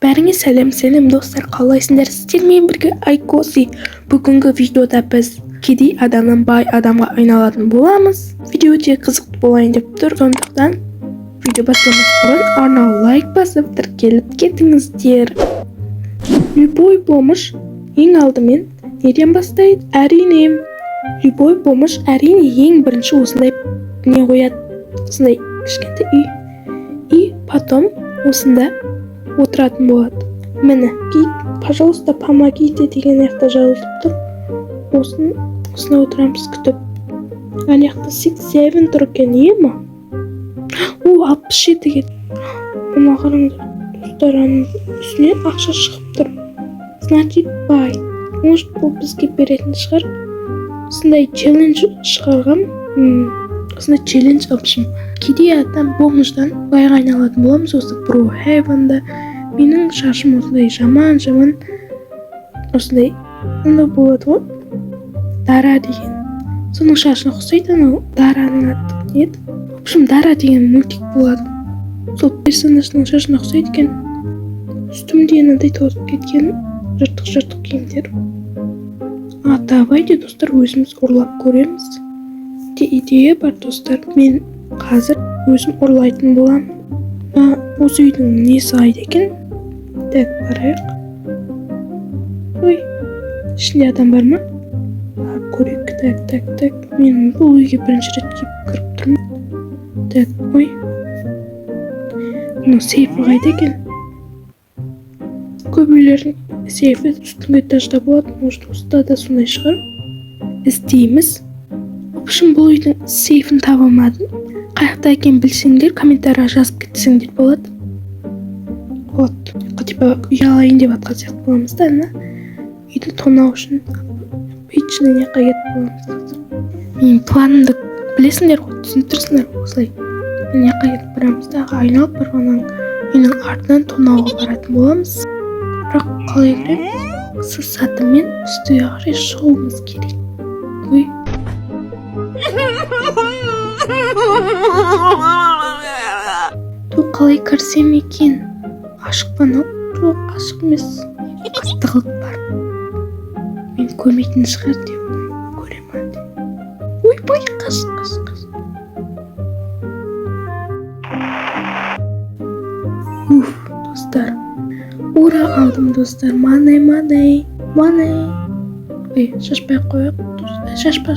Бәріңе сәлем достар, қалайсыңдар? Сіздермен бірге Айкоси. Бүгінгі видеода біз кедей адамнан бай адамға айналатын боламыз. Видео өте қызықты болайын деп тұр. Сондықтан видео бастамас бұрын арнау лайк басып тіркеліп кетіңіздер. Любой помощь ең алдымен неден бастайды? Әрине, любой помощь әрине ең бірінші осындай не қояды, осындай кішкентай үй. И потом осында отыратын болады. Міне, пожалуйста, помогите деген аяқта жазылып тұр. Осында отырамыз күтіп. Ана жақта 6-7 тұр екен, ема? 67-ге. Оны қараңдар. Достар, үстінен ақша шығып тұр. Значит, бай. Может, бұл бізге беретін шығар. Осындай челлендж шығарған. Осындай челлендж алпышым. Кедей адам бомждан байға айналатын боламыз. Осы Brookhaven'да. Менің шашым осындай жаман. Осындай болады ғой. Дара деген. Соның шашына ұқсайды, анау Дараның аты еді. В общем, Дара деген мультик болады. Сол персонажның шашына ұқсайды екен. Үстімде мынандай тозып кеткен жыртық киімдер. Давайте, достар, өзіміз ұрлап көреміз. Идея бар, достар. Мен қазір өзім ұрлайтын болам. Осы үйдің несі қайда екен? Так, барайық. Ой, ішінде адам бар ма? Көрейік. Так. Мен бұл үйге бірінші рет кіріп тұрмын. Так, ой. Мына сейфі қайда екен? Көп үйлердің сейфі үстіңгі этажда болады. Может, осында да сондай шығар. Іздейміз. В общем, бұл үйдің сейфін таба алмадым. Қаяқта екен білсеңдер, комментария жазып кетсеңдер болады. Вот. Типа үй алайын деп атқан сияқты боламыз да, үйді тонау үшін пейджіне не қайет боламыз. Менің планымды білесіңдер ғой, түсініп тұрсыңдар осылай. Не қайет барамыз да, айналып барғаннан үйдің артынан тонауға баратын боламыз. Бірақ қалай кіреміз? Осы сатымен үсті қарай шығуымыз керек. Ой. Қалай кірсем екен? Ашық па мынау? Жоқ, ашық емес. Қыстығылық бар. Мен көрмейтін шығар деп көремін. Ой, қаш. Достар. Ура, алдым, достар. Манай. Ой, шашпай қойық. Шашпа.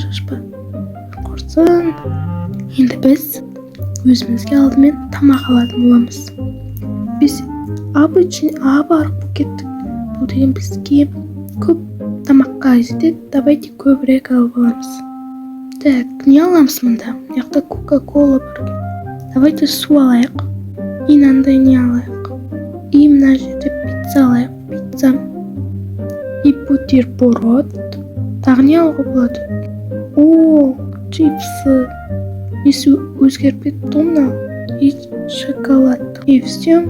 Құрсын. Енді біз өзімізге алдымен тамақ алатын боламыз. Біз обычный арық болып кеттік. Бұл деген бізге көп тамаққа жетеді. Давайте көбірек алып аламыз. Так, не аламыз мұнда? Яқта Кока-Кола бар. Давайте су алайық. И мынандай не алайық. И мына жерде пицца алайық. Пицца. И бутерброд. Тағы не алуға болады? Чипсы. Несі өзгеріп кетті мынау. И шоколад. И все.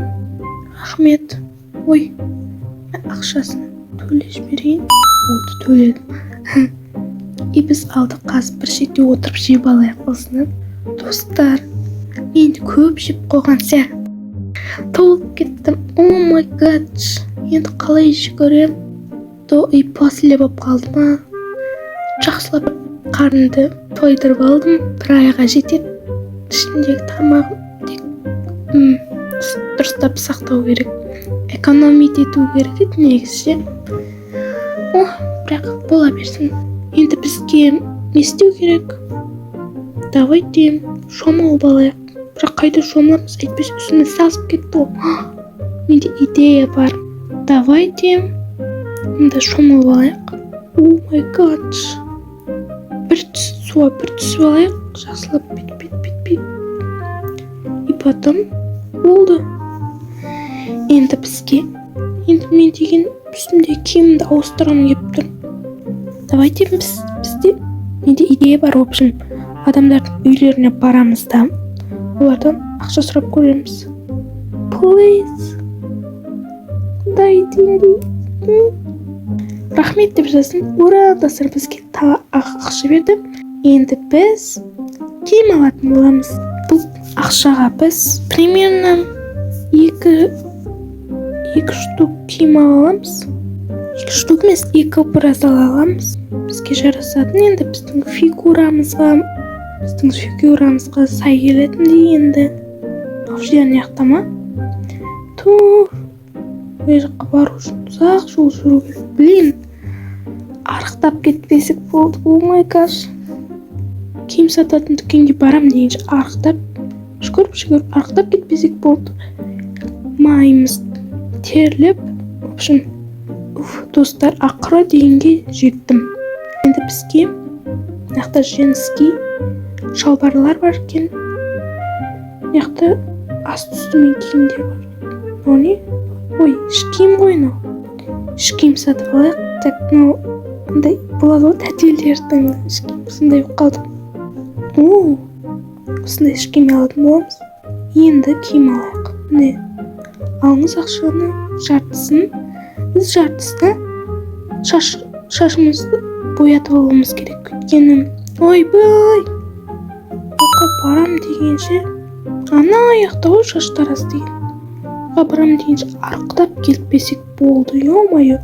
Рахмет. Ой, ақшасын төлеш берейін. Болды, төледім. И біз алдық қазір бір шетте отырып жеп алайық осыны. Достар, мен көп жеп қойған сияқты. Толып кеттім. О май гад. Енді қалай жүгірем? И после болып қалды ма? Жақсылап қарынды тойдырып алдым. Бір айға жетеді. Ішіндегі тамағым дұрыстап сақтау керек. Экономить ету керек еді негізі. Бірақ бола берсін. Енді бізге не істеу керек? Давайте шомылып алайық. Бірақ қайда шомыламыз? Әйтпесе үстіміз сасып кетті ғой. Менде идея бар. Давайте мында шомылып алайық. О май гад. Бір түсіп алайық. Жақсылап бит. И потом болды. Енді бізге мен деген үстімде киімді ауыстырамын кеп тұр. Давайте бізде менде идея бар. В общем, адамдардың үйлеріне барамыз да олардан ақша сұрап көреміз. Please. Дай деньги. Рахмет деп жазсын. Ура, достар, бізге ақша берді. Енді біз киім алатын боламыз. Бұл ақшаға біз примерно 2 штук киім ала аламыз. 2 штук емес, 2 образ ала аламыз. Бізге жарасатын енді біздің фигурамызға сай келетіндей енді. Жеріне аяқтама. Тур. Ол жаққа бару үшін ұзақ жол жүру керек. Блин. Арықтап кетпесек болды. О май гаш. Киім сататын дүкенге барам дегенше арықтап жүгіріп арықтап кетпесек болды. Майымыз терлеп. В общем, достар, ақыры дегенге жеттім. Енді бізге мынақта женский шалбарлар бар екен. Мынақта асты-үстімен киімдер бар. Мынау не? Ой, іш киім ғой мынау. Іш киім сатып алайық. Так, мынау мындай болады ғой, тәтелердің іш киім сондай болып қалды. О, осындай іш киім алатын боламыз. Енді киім алайық. Міне, алыңыз ақшаны жартысын. Біз жартысына шашымызды боятып алуымыз керек. Өйткені ойбай, барам дегенше ана аяқта ғой шаштарас деген. Барам дегенше арықтап келтпесек болды. Ё-майо.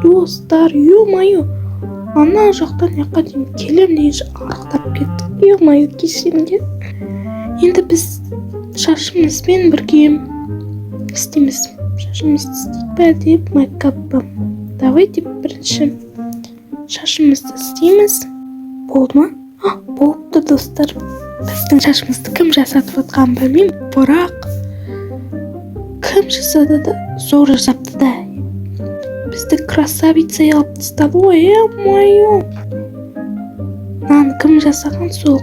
Достар, ё-майо. Ана жақтан яққа дейін келем дегенше арықтап кеттік. Ё-майо, кешіріңдер. Енді біз шашымызбен бірге істейміз. Шашымызды істейік бәрі деп майкаппам. Давайте бірінші шашымызды істейміз. Болды ма? Болыпты достар. Біздің шашымызды кім жасатып отқанын білмеймін, бірақ кім жасады да зор жасапты да. Бізді красавицей алып тастады ғой, ё-майо. Мынаны кім жасаған? Сол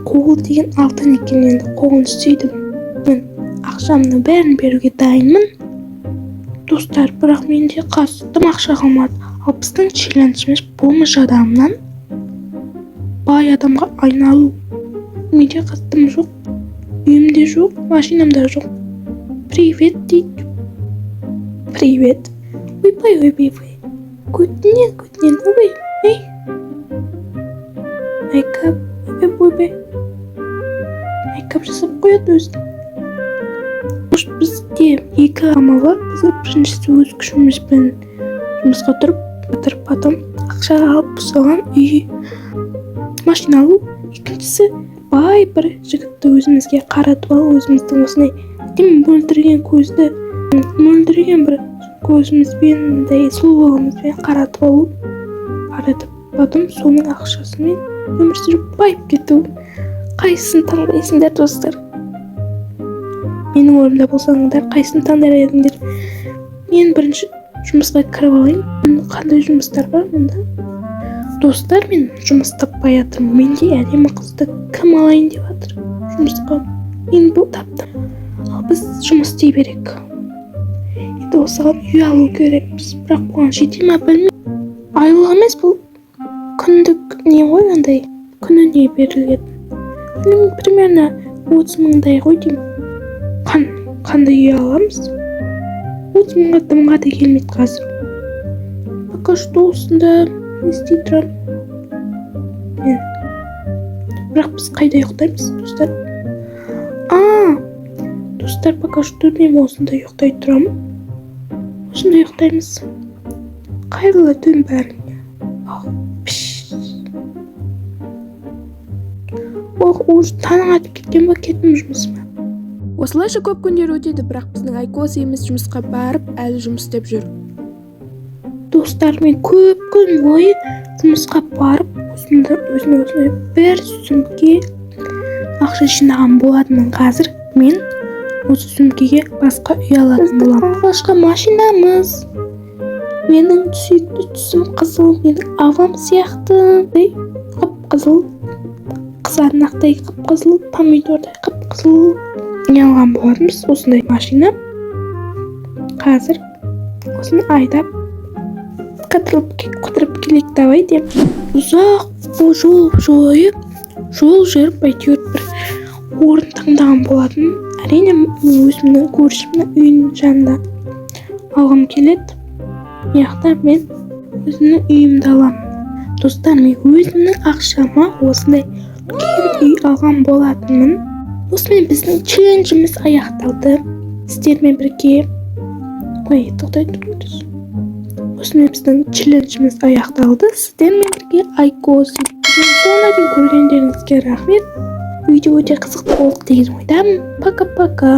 қолы деген алтын екен. Енді қолын істейдім. Мен ақшамны бәрін беруге дайынмын. Достар, бірақ менде қасыттым ақша қалмады. Ал біздің челленджіміз болмыш адамнан бай адамға айналу. Менде қасыттым жоқ, үйімде жоқ, машинамда жоқ. Привет дейді. Привет. Ойбай. Көтінен, ойбай. Ей. Майкап, ойбай. Майкап жасап қояды өзін. Бізде 2 амал бар. Біз біріншісі өз күшімізбен жұмысқа тұрып, потом ақша алып соған үй, машина алу. Екіншісі бай бір жігітті өзімізге қаратып алу, өзіміздің осындай мөлдіреген бір көзімізбен, сұлулығымызбен қаратып алу. Қаратып, потом соның ақшасымен өмір сүріп байып кету. Қайсысын таңдайсыңдар, достар? Менің орнымда болсаңыздар, қайсысын таңдар едіңдер? Мен бірінші жұмысқа кіріп алайын. Қандай жұмыстар бар мұнда? Достар, мен жұмыс таппай жатырмын. Менде әдемі қызды кім алайын деп жатыр жұмысқа. Мен бұл таптым. Ал біз жұмыс істей берек. Енді осыған үй алу керекпіз. Бірақ бұған жете ме білмеймін. Айлық емес, бұл күндік не ғой, андай күніне берілетін. Мен примерно 30 мыңдай ғой деймін. Қандай үй аламыз? 30 мыңға дымға да келмейді қазір. Пока что осында істей тұрам. Бірақ біз қайда ұйықтаймыз, достар? Достар, пока что мен осында ұйықтай тұрам. Осында ұйықтаймыз. Қайырлы түн бәріне. Уже таның атып кеткен ба, кеттім жұмысыма. Осылайша көп күндер өтеді, бірақ біздің Айкос еміз жұмысқа барып, әлі жұмыс істеп жүр. Достар, мен көп күн бойы жұмысқа барып, өзіме бір сөмке ақша жинаған болатынмын. Қазір мен осы сөмкеге басқа үй алатын боламын. Алғашқы машинамыз. Менің сүйікті түсім қызыл, менің авам сияқты. Қып-қызыл, қызарнақтай қып-қызыл, помидордай қып-қызыл. Не алған болатынбыз осындай машина. Қазір осыны айдап қыдырып келейік давай деп. Ұзақ жол жүріп әйтеуір бір орын таңдаған болатын. Әрине өзімнің көршімнің үйінің жанында алғым келеді. Яқта мен өзімнің үйімді аламын. Достар, мен өзімнің ақшама осындай үй алған болатынмын. Осымен біздің челленджіміз аяқталды. Сіздермен бірге Ой, тоқтай тұрыңыз. Осымен біздің челленджіміз аяқталды. Сіздермен бірге Айкос ютубын соңына дейін көргендеріңізге рахмет. Видео өте қызықты болды деген ойдамын. Пока-пока.